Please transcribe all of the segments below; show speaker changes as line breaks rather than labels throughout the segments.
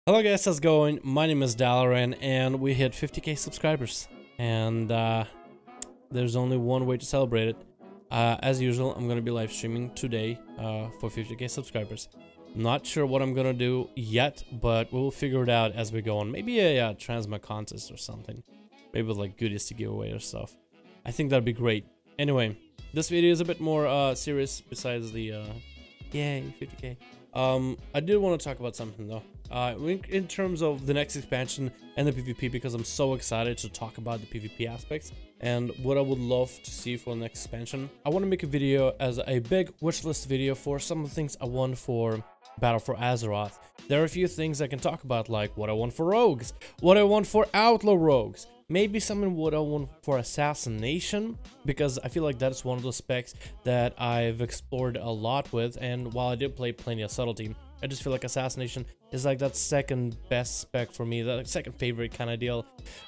Hello guys, how's it going? My name is Dalaran and we hit 50k subscribers. And there's only one way to celebrate it. As usual, I'm gonna be live streaming today for 50k subscribers. Not sure what I'm gonna do yet, but we'll figure it out as we go on. Maybe a transmog contest or something. Maybe with like goodies to give away or stuff. I think that'd be great. Anyway, this video is a bit more serious besides the yay 50k. I did want to talk about something though. In terms of the next expansion and the PvP, because I'm so excited to talk about the PvP aspects and what I would love to see for the next expansion. I want to make a video as a big wishlist video for some of the things I want for Battle for Azeroth. There are a few things I can talk about, like what I want for rogues, what I want for Outlaw rogues, maybe something what I want for Assassination, because I feel like that's one of those specs that I've explored a lot with, and while I did play plenty of Subtlety, I just feel like Assassination is like that second best spec for me, that second favorite kind of deal.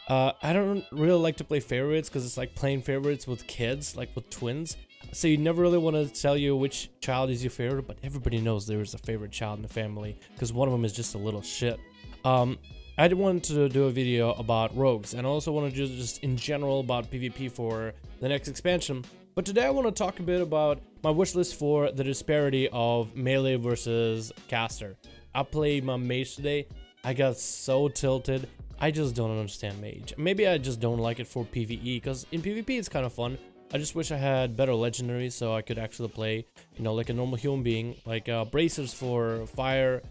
I don't really like to play favorites because it's like playing favorites with kids, like with twins. So you never really want to tell you which child is your favorite, but everybody knows there is a favorite child in the family because one of them is just a little shit. I wanted to do a video about rogues, and I also want to do just in general about PvP for the next expansion. But today I want to talk a bit about my wishlist for the disparity of melee versus caster. I played my mage today. I got so tilted. I just don't understand mage. Maybe I just don't like it for PvE, because in PvP it's kind of fun. I just wish I had better legendaries so I could actually play, you know, like a normal human being, like bracers for fire.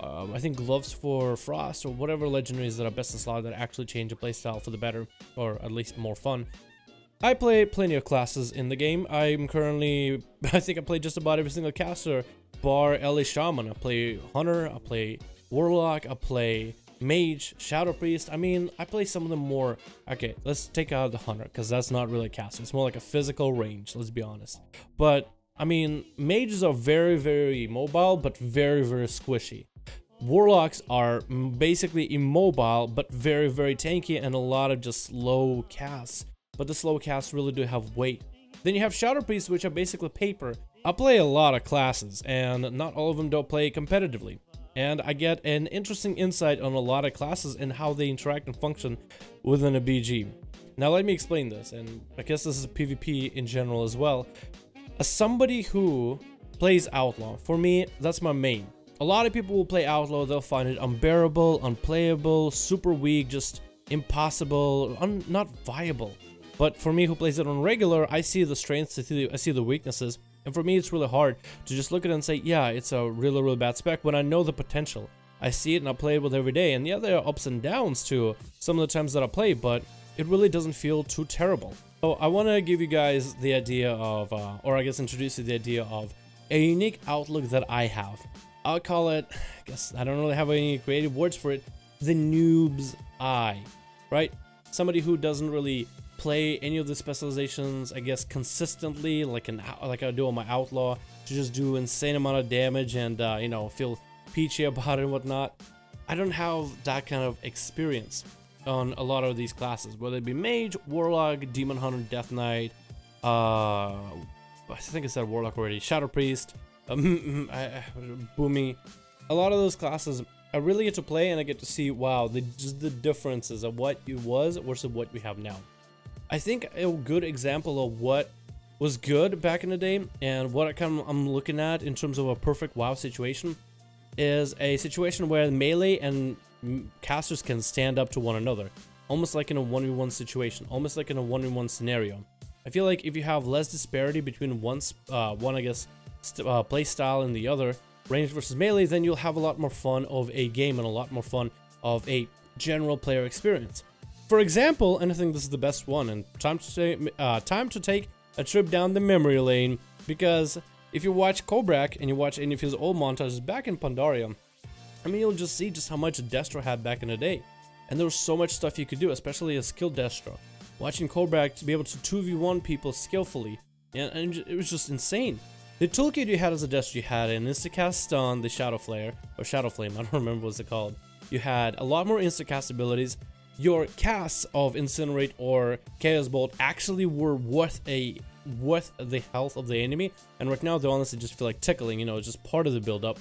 I think gloves for frost, or whatever legendaries that are best in slot that actually change the playstyle for the better, or at least more fun. I play plenty of classes in the game. I'm currently, I think I play just about every single caster bar LA Shaman. I play Hunter, I play Warlock, I play Mage, Shadow Priest. I mean, I play some of them more. Okay, let's take out the Hunter, because that's not really a caster. It's more like a physical range, let's be honest. But, I mean, mages are very, very mobile, but very, very squishy. Warlocks are basically immobile, but very, very tanky, and a lot of just slow casts. But the slow casts really do have weight. Then you have Shadow Priests, which are basically paper. I play a lot of classes, and not all of them don't play competitively. And I get an interesting insight on a lot of classes and how they interact and function within a BG. Now let me explain this, and I guess this is PvP in general as well. As somebody who plays Outlaw, for me, that's my main. A lot of people will play Outlaw, they'll find it unbearable, unplayable, super weak, just impossible, not viable. But for me who plays it on regular, I see the strengths, I see the weaknesses, and for me it's really hard to just look at it and say, yeah, it's a really, really bad spec when I know the potential. I see it and I play it with every day, and yeah, there are ups and downs to some of the times that I play, but it really doesn't feel too terrible. So I want to give you guys the idea of, or I guess introduce you to the idea of a unique outlook that I have. I'll call it, I guess I don't really have any creative words for it, the noob's eye, right? Somebody who doesn't really play any of the specializations, I guess, consistently, like I do on my Outlaw, to just do insane amount of damage and, you know, feel peachy about it and whatnot. I don't have that kind of experience on a lot of these classes, whether it be Mage, Warlock, Demon Hunter, Death Knight, I think I said Warlock already, Shadow Priest, Boomy. A lot of those classes I really get to play and I get to see, wow, just the differences of what it was versus what we have now. I think a good example of what was good back in the day and what I'm looking at in terms of a perfect WoW situation is a situation where melee and casters can stand up to one another, almost like in a 1v1 situation, almost like in a 1v1 scenario. I feel like if you have less disparity between one I guess play style and the other, range versus melee, then you'll have a lot more fun of a game and a lot more fun of a general player experience. For example, and I think this is the best one, and time to take a trip down the memory lane, because if you watch Kobrak and you watch any of his old montages back in Pandaria, I mean, you'll just see just how much Destro had back in the day. And there was so much stuff you could do, especially as skilled Destro. Watching Kobrak to be able to 2v1 people skillfully, and it was just insane. The toolkit you had as a Destro, you had an instacast stun, the Shadow Flare, or Shadow Flame, I don't remember what's it called. You had a lot more instacast abilities. Your casts of Incinerate or Chaos Bolt actually were worth the health of the enemy, and right now they honestly just feel like tickling, you know, it's just part of the build up.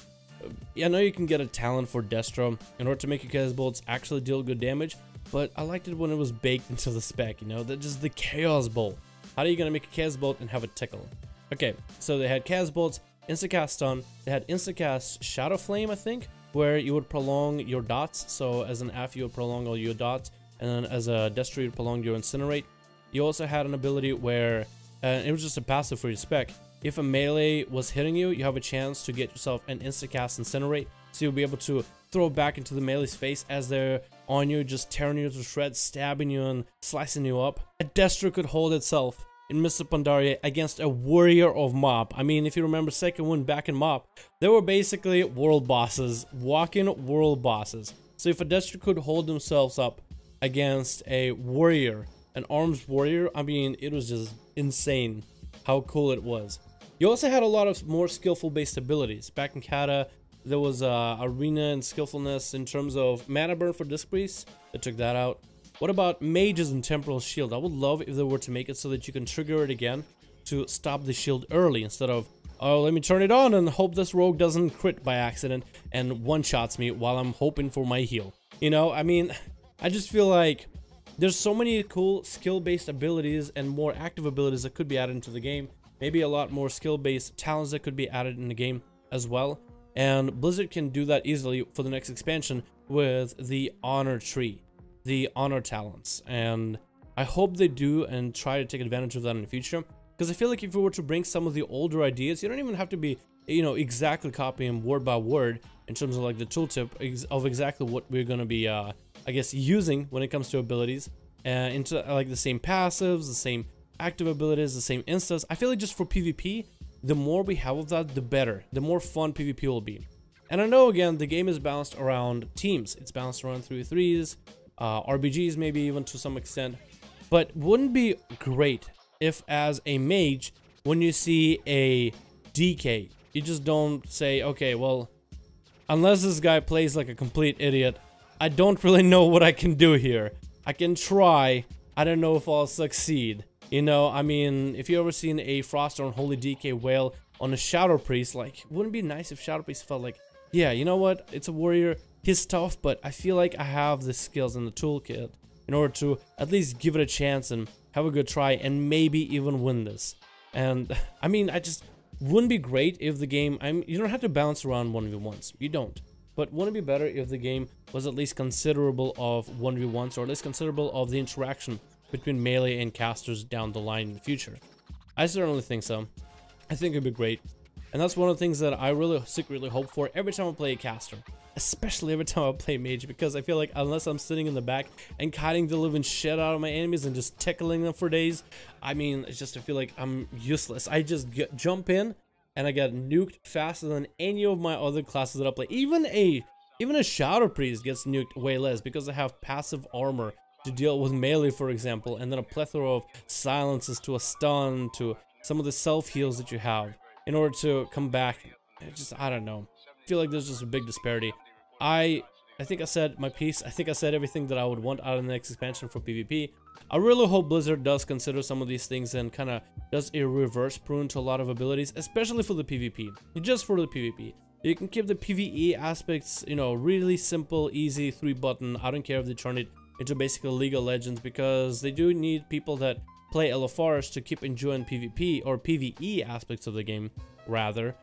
I know you can get a talent for Destro in order to make your chaos bolts actually deal good damage, but I liked it when it was baked into the spec, you know, that just the chaos bolt. How are you gonna make a chaos bolt and have it tickle? Okay, so they had chaos bolts, instacast stun, they had instacast shadow flame, I think, where you would prolong your dots. So as an F, you would prolong all your dots, and then as a Destro, you'd prolong your incinerate. You also had an ability where it was just a passive for your spec. If a melee was hitting you, you have a chance to get yourself an instacast incinerate, so you'll be able to throw back into the melee's face as they're on you, just tearing you to shreds, stabbing you and slicing you up. A Destro could hold itself in Mr. Pandaria against a warrior of mob. I mean, if you remember second one back in mob, they were basically world bosses, walking world bosses. So if a Destro could hold themselves up against a warrior, an arms warrior, I mean, it was just insane how cool it was. You also had a lot of more skillful based abilities. Back in Kata, there was arena and skillfulness in terms of mana burn for disc priest. They took that out. What about mages and temporal shield? I would love if they were to make it so that you can trigger it again to stop the shield early, instead of, oh, let me turn it on and hope this rogue doesn't crit by accident and one-shots me while I'm hoping for my heal. You know, I mean, I just feel like there's so many cool skill-based abilities and more active abilities that could be added into the game. Maybe a lot more skill-based talents that could be added in the game as well. And Blizzard can do that easily for the next expansion with the honor tree, the honor talents. And I hope they do and try to take advantage of that in the future. Because I feel like if we were to bring some of the older ideas, you don't even have to be, you know, exactly copying word by word in terms of like the tooltip of exactly what we're going to be, I guess, using when it comes to abilities. Into like the same passives, the same active abilities, the same instas. I feel like just for PvP, the more we have of that, the better. The more fun PvP will be. And I know, again, the game is balanced around teams. It's balanced around 3v3s, RBGs maybe even to some extent. But wouldn't it be great if, as a mage, when you see a DK, you just don't say, okay, well, unless this guy plays like a complete idiot, I don't really know what I can do here. I can try, I don't know if I'll succeed. You know, I mean, if you ever seen a Frost or Unholy DK whale on a Shadow Priest, like, wouldn't it be nice if Shadow Priest felt like, yeah, you know what, it's a warrior, he's tough, but I feel like I have the skills in the toolkit in order to at least give it a chance and have a good try and maybe even win this. And, I mean, I just, wouldn't be great if the game, you don't have to bounce around 1v1s, you don't. But wouldn't it be better if the game was at least considerable of 1v1s, or at least considerable of the interaction between melee and casters down the line in the future? I certainly think so. I think it'd be great. And that's one of the things that I really secretly hope for every time I play a caster. Especially every time I play mage, because I feel like unless I'm sitting in the back and kiting the living shit out of my enemies and just tickling them for days, I mean, it's just, I feel like I'm useless. I just jump in and I get nuked faster than any of my other classes that I play. Even a Shadow Priest gets nuked way less because I have passive armor to deal with melee, for example, and then a plethora of silences to a stun to some of the self heals that you have in order to come back. It's just, I don't know. I feel like there's just a big disparity. I think I said my piece. I think I said everything that I would want out of the next expansion for PvP. I really hope Blizzard does consider some of these things and kind of does a reverse prune to a lot of abilities, especially for the PvP. Just for the PvP. You can keep the PvE aspects, you know, really simple, easy, 3-button. I don't care if they turn it into basically League of Legends, because they do need people that play LFRs to keep enjoying PvP or PvE aspects of the game, rather.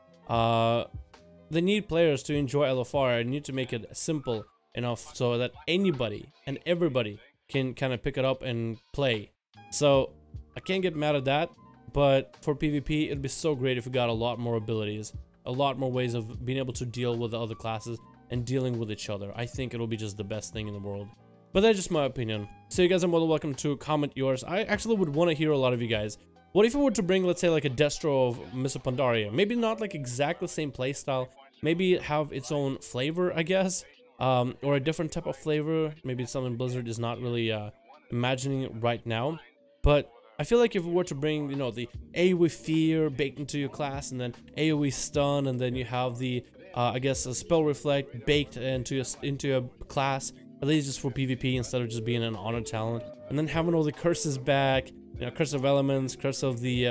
They need players to enjoy LFR and need to make it simple enough so that anybody and everybody can kind of pick it up and play. So I can't get mad at that, but for PvP, it'd be so great if we got a lot more abilities, a lot more ways of being able to deal with the other classes and dealing with each other. I think it'll be just the best thing in the world. But that's just my opinion. So you guys are more than welcome to comment yours. I actually would want to hear a lot of you guys. What if we were to bring, let's say, like a Destro of Mr. Pandaria? Maybe not like exactly the same playstyle. Maybe have its own flavor, I guess. Or a different type of flavor. Maybe something Blizzard is not really imagining right now. But I feel like if we were to bring, you know, the AoE Fear baked into your class, and then AoE Stun, and then you have the, I guess, a Spell Reflect baked into your class, at least just for PvP instead of just being an honor talent, and then having all the curses back, you know, Curse of Elements, Curse of the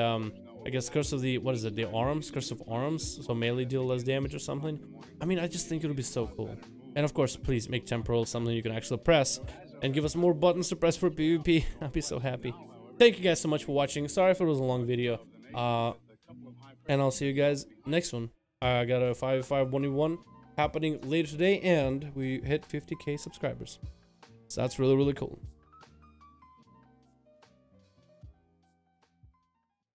I guess Curse of the, what is it, the arms? Curse of arms, so melee deal less damage or something. I mean, I just think it would be so cool. And of course, please make temporal something you can actually press, and give us more buttons to press for PvP. I'd be so happy. Thank you guys so much for watching. Sorry if it was a long video. And I'll see you guys next one. I got a 5v5 1v1 happening later today, and we hit 50k subscribers. So that's really, really cool.